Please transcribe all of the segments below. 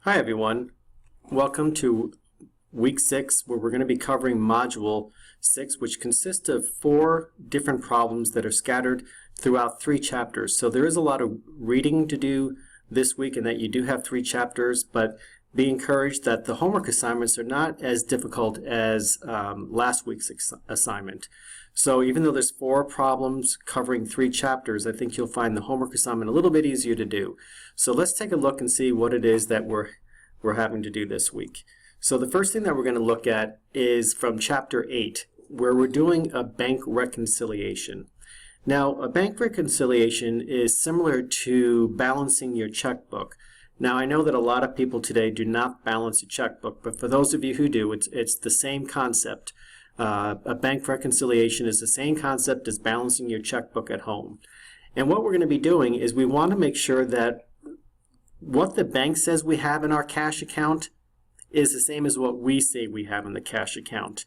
Hi everyone, welcome to week 6 where we're going to be covering module 6, which consists of 4 different problems that are scattered throughout 3 chapters. So there is a lot of reading to do this week and that you do have 3 chapters, but be encouraged that the homework assignments are not as difficult as last week's assignment. So even though there's 4 problems covering 3 chapters, I think you'll find the homework assignment a little bit easier to do. So let's take a look and see what it is that we're having to do this week. So the first thing that we're going to look at is from chapter 8, where we're doing a bank reconciliation. Now, a bank reconciliation is similar to balancing your checkbook. Now, I know that a lot of people today do not balance a checkbook, but for those of you who do, it's the same concept. A bank reconciliation is the same concept as balancing your checkbook at home. And what we're going to be doing is we want to make sure that what the bank says we have in our cash account is the same as what we say we have in the cash account.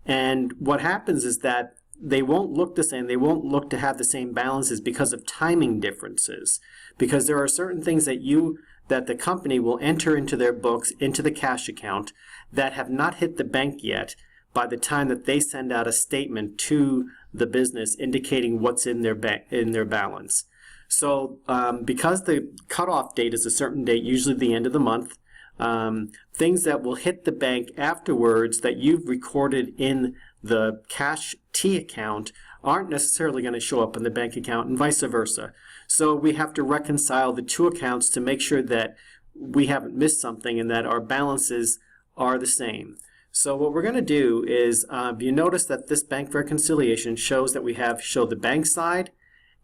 And what happens is that they won't look the same. They won't look to have the same balances because of timing differences. Because there are certain things that the company will enter into their books, into the cash account, that have not hit the bank yet by the time that they send out a statement to the business indicating what's in their balance. So because the cutoff date is a certain date, usually the end of the month, things that will hit the bank afterwards that you've recorded in the cash T account aren't necessarily going to show up in the bank account, and vice versa. So we have to reconcile the 2 accounts to make sure that we haven't missed something and that our balances are the same. So what we're going to do is, you notice that this bank reconciliation shows that we show the bank side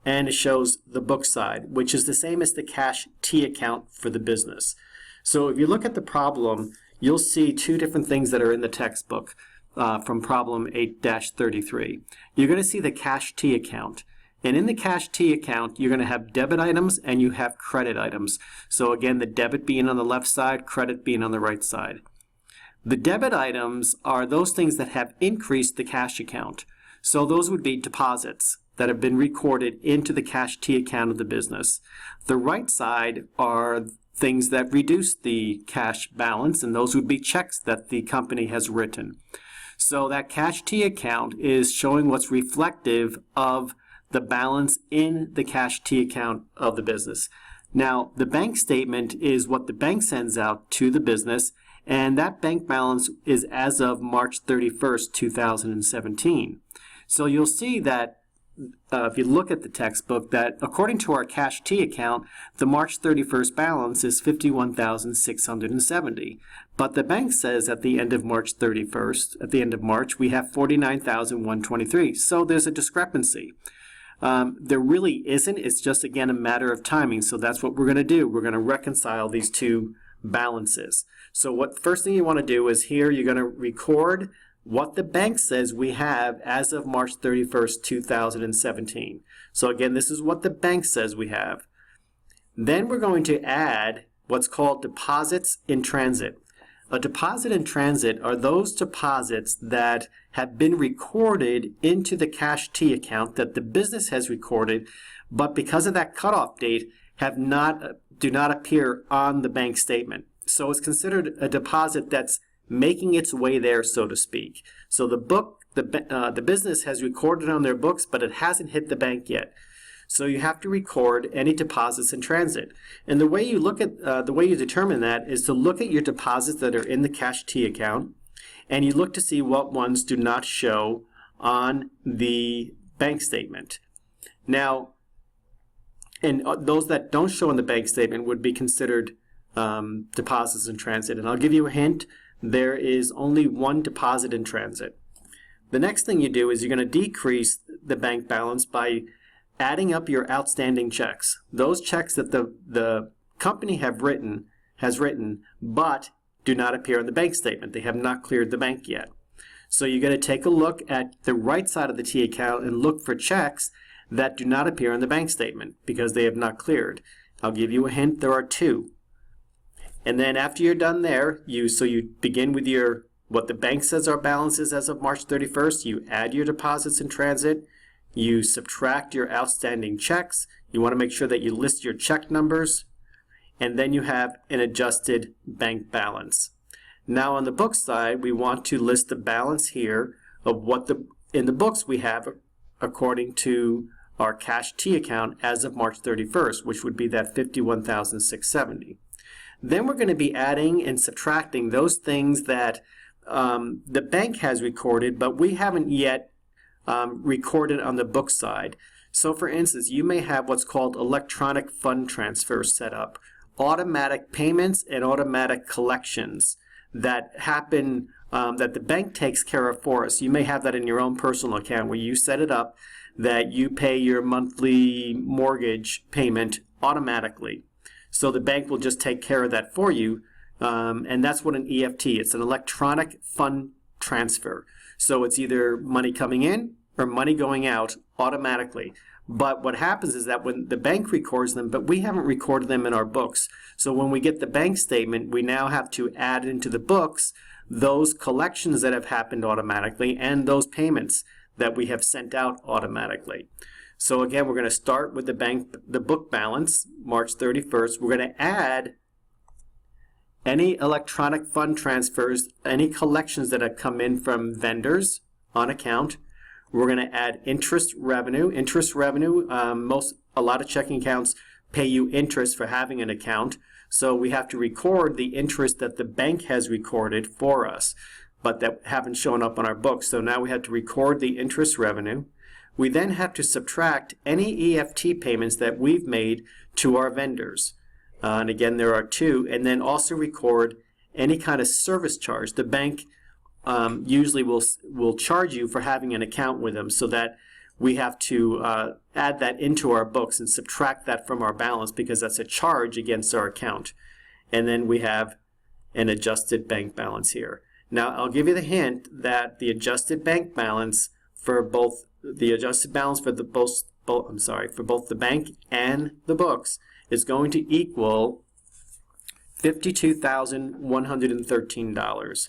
and it shows the book side, which is the same as the cash T account for the business. So if you look at the problem, you'll see 2 different things that are in the textbook from problem 8-33. You're going to see the cash T account. And in the cash T account, you're going to have debit items and you have credit items. So again, the debit being on the left side, credit being on the right side. The debit items are those things that have increased the cash account. So those would be deposits that have been recorded into the cash T account of the business. The right side are things that reduce the cash balance, and those would be checks that the company has written. So that cash T account is showing what's reflective of the balance in the cash T account of the business. Now, the bank statement is what the bank sends out to the business, and that bank balance is as of March 31st, 2017. So you'll see that if you look at the textbook, that according to our cash T account, the March 31st balance is $51,670. But the bank says at the end of March 31st, at the end of March, we have $49,123. So there's a discrepancy. There really isn't. It's just, again, a matter of timing. So that's what we're going to do. We're going to reconcile these 2 balances. So what first thing you want to do is here you're going to record what the bank says we have as of March 31st, 2017. So again, this is what the bank says we have. Then we're going to add what's called deposits in transit. A deposit in transit are those deposits that have been recorded into the cash T account that the business has recorded, but because of that cutoff date do not appear on the bank statement. So it's considered a deposit that's making its way there, so to speak. So the business has recorded on their books, but it hasn't hit the bank yet. So you have to record any deposits in transit. And the way you determine that is to look at your deposits that are in the cash T account, and you look to see what ones do not show on the bank statement. Now, and those that don't show in the bank statement would be considered deposits in transit. And I'll give you a hint. There is only 1 deposit in transit. The next thing you do is you're going to decrease the bank balance by adding up your outstanding checks. Those checks that the company has written, but do not appear on the bank statement. They have not cleared the bank yet. So you're going to take a look at the right side of the T account and look for checks that do not appear on the bank statement because they have not cleared. I'll give you a hint. There are 2. And then after you're done there, you begin with what the bank says our balance is as of March 31st. You add your deposits in transit. You subtract your outstanding checks. You want to make sure that you list your check numbers. and then you have an adjusted bank balance. Now on the book side, we want to list the balance here of what in the books we have according to our cash T account as of March 31st, which would be that $51,670. Then we're going to be adding and subtracting those things that the bank has recorded, but we haven't yet recorded on the book side. So for instance, you may have what's called electronic fund transfer set up, automatic payments and automatic collections that happen that the bank takes care of for us. You may have that in your own personal account where you set it up that you pay your monthly mortgage payment automatically. So the bank will just take care of that for you, and that's what an EFT, it's an electronic fund transfer. So it's either money coming in or money going out automatically. But what happens is that when the bank records them, but we haven't recorded them in our books. So when we get the bank statement, we now have to add into the books those collections that have happened automatically and those payments that we have sent out automatically. So again, we're going to start with the book balance, March 31st. We're going to add any electronic fund transfers, any collections that have come in from vendors on account. We're going to add interest revenue. Interest revenue, a lot of checking accounts pay you interest for having an account. So we have to record the interest that the bank has recorded for us, but that haven't shown up on our books. So now we have to record the interest revenue. We then have to subtract any EFT payments that we've made to our vendors. And again, there are two. And then also record any kind of service charge. The bank usually will charge you for having an account with them, so that we have to add that into our books and subtract that from our balance because that's a charge against our account. And then we have an adjusted bank balance here. Now I'll give you the hint that the adjusted bank balance for both for both the bank and the books is going to equal $52,113.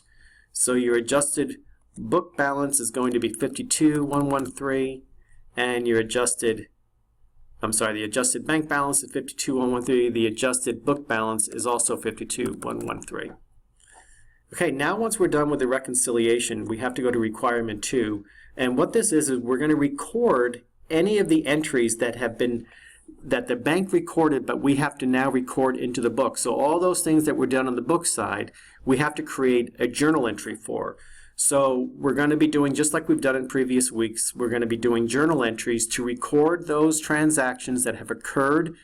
So your adjusted book balance is going to be $52,113, and the adjusted bank balance is $52,113. The adjusted book balance is also $52,113. Okay, now once we're done with the reconciliation, we have to go to requirement 2. And what this is we're going to record any of the entries that the bank recorded, but we have to now record into the book. So all those things that were done on the book side, we have to create a journal entry for. So we're going to be doing, just like we've done in previous weeks, we're going to be doing journal entries to record those transactions that have occurred,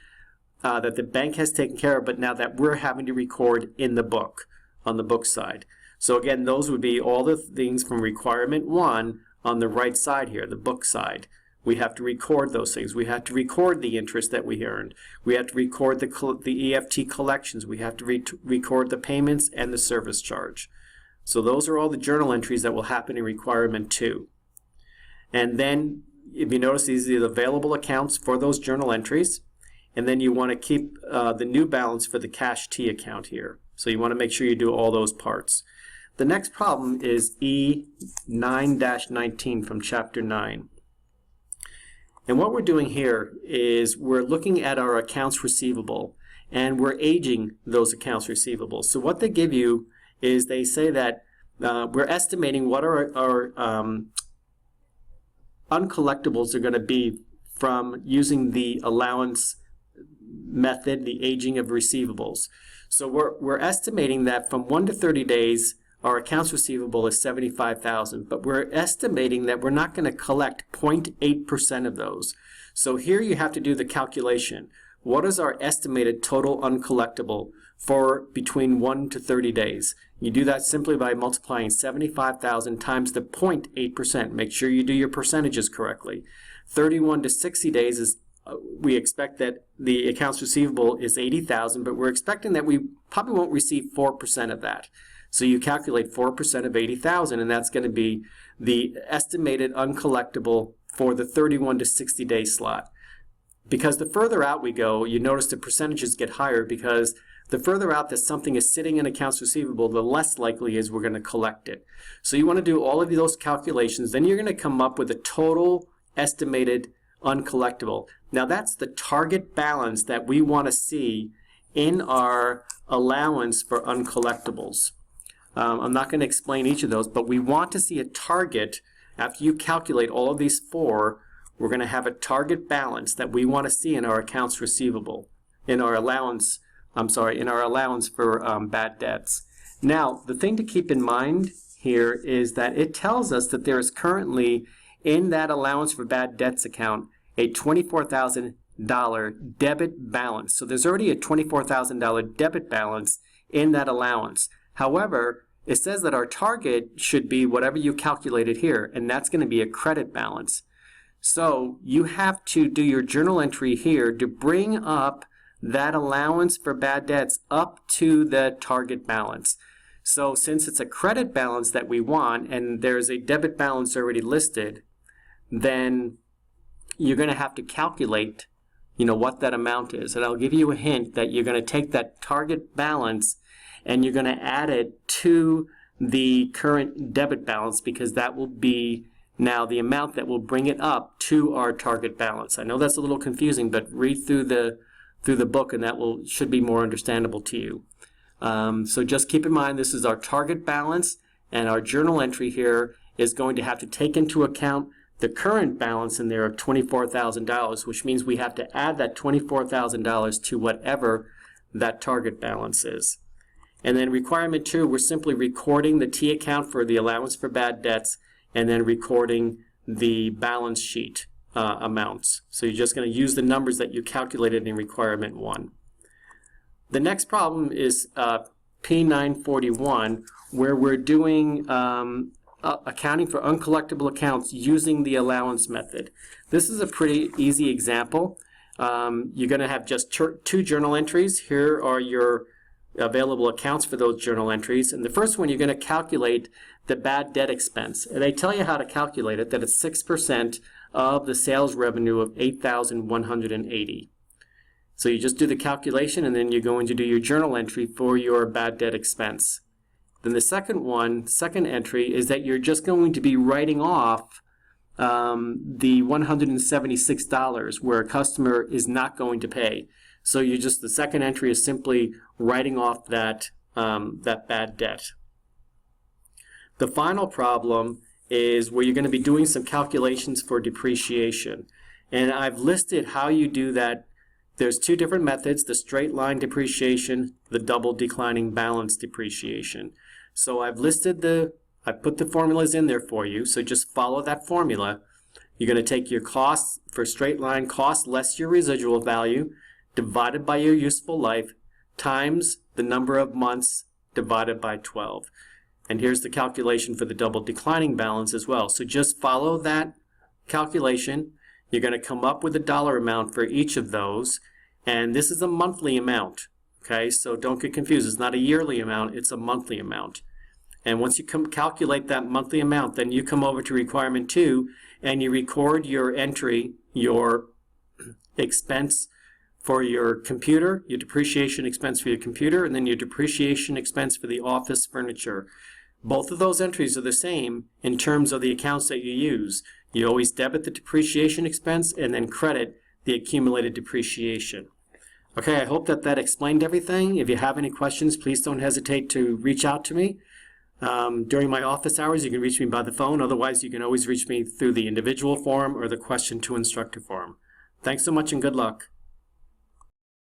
that the bank has taken care of, but now that we're having to record in the book, on the book side. So again, those would be all the things from requirement 1 on the right side here, the book side. We have to record those things. We have to record the interest that we earned. We have to record the EFT collections. We have to record the payments and the service charge. So those are all the journal entries that will happen in requirement 2. And then, if you notice, these are the available accounts for those journal entries. And then you want to keep the new balance for the cash T account here. So you want to make sure you do all those parts. The next problem is E9-19 from Chapter 9. And what we're doing here is we're looking at our accounts receivable, and we're aging those accounts receivable. So what they give you is they say that we're estimating what our uncollectibles are going to be from using the allowance method, the aging of receivables. So we're estimating that from 1 to 30 days, our accounts receivable is $75,000, but we're estimating that we're not going to collect 0.8% of those. So here you have to do the calculation. What is our estimated total uncollectible for between 1 to 30 days? You do that simply by multiplying 75,000 times the 0.8%. Make sure you do your percentages correctly. 31 to 60 days is we expect that the accounts receivable is 80,000, but we're expecting that we probably won't receive 4% of that. So you calculate 4% of 80,000, and that's going to be the estimated uncollectible for the 31 to 60 day slot. Because the further out we go, you notice the percentages get higher, because the further out that something is sitting in accounts receivable, the less likely is we're going to collect it. So you want to do all of those calculations, then you're going to come up with a total estimated uncollectible. Now that's the target balance that we want to see in our allowance for uncollectibles. I'm not going to explain each of those, but we want to see a target. After you calculate all of these four, we're going to have a target balance that we want to see in our accounts receivable, in our allowance, in our allowance for bad debts. Now, the thing to keep in mind here is that it tells us that there is currently in that allowance for bad debts account a $24,000 debit balance. So there's already a $24,000 debit balance in that allowance. However, it says that our target should be whatever you calculated here, and that's going to be a credit balance. So you have to do your journal entry here to bring up that allowance for bad debts up to the target balance. So since it's a credit balance that we want and there's a debit balance already listed, then you're going to have to calculate, what that amount is. And I'll give you a hint that you're going to take that target balance and you're going to add it to the current debit balance, because that will be now the amount that will bring it up to our target balance. I know that's a little confusing, but read through the book and that should be more understandable to you. So just keep in mind this is our target balance, and our journal entry here is going to have to take into account the current balance in there of $24,000, which means we have to add that $24,000 to whatever that target balance is. And then requirement 2, we're simply recording the T account for the allowance for bad debts and then recording the balance sheet amounts. So you're just going to use the numbers that you calculated in requirement 1. The next problem is P941, where we're doing accounting for uncollectible accounts using the allowance method. This is a pretty easy example. You're going to have just 2 journal entries. Here are your available accounts for those journal entries. And the first one, you're going to calculate the bad debt expense. And they tell you how to calculate it, that it's 6% of the sales revenue of $8,180. So you just do the calculation, and then you're going to do your journal entry for your bad debt expense. Then the second entry is that you're just going to be writing off the $176 where a customer is not going to pay. So the second entry is simply writing off that bad debt. The final problem is where you're going to be doing some calculations for depreciation. And I've listed how you do that. There's 2 different methods, the straight line depreciation, the double declining balance depreciation. So I've put the formulas in there for you, so just follow that formula. You're going to take your costs for straight line, cost less your residual value, divided by your useful life, times the number of months divided by 12. And here's the calculation for the double declining balance as well. So just follow that calculation. You're going to come up with a dollar amount for each of those, and this is a monthly amount. Okay, so don't get confused. It's not a yearly amount, it's a monthly amount. And once you calculate that monthly amount, then you come over to requirement 2 and you record your entry, your expense for your computer, your depreciation expense for your computer, and then your depreciation expense for the office furniture. Both of those entries are the same in terms of the accounts that you use. You always debit the depreciation expense and then credit the accumulated depreciation. Okay, I hope that explained everything. If you have any questions, please don't hesitate to reach out to me. During my office hours, you can reach me by the phone. Otherwise, you can always reach me through the individual form or the question to instructor form. Thanks so much and good luck.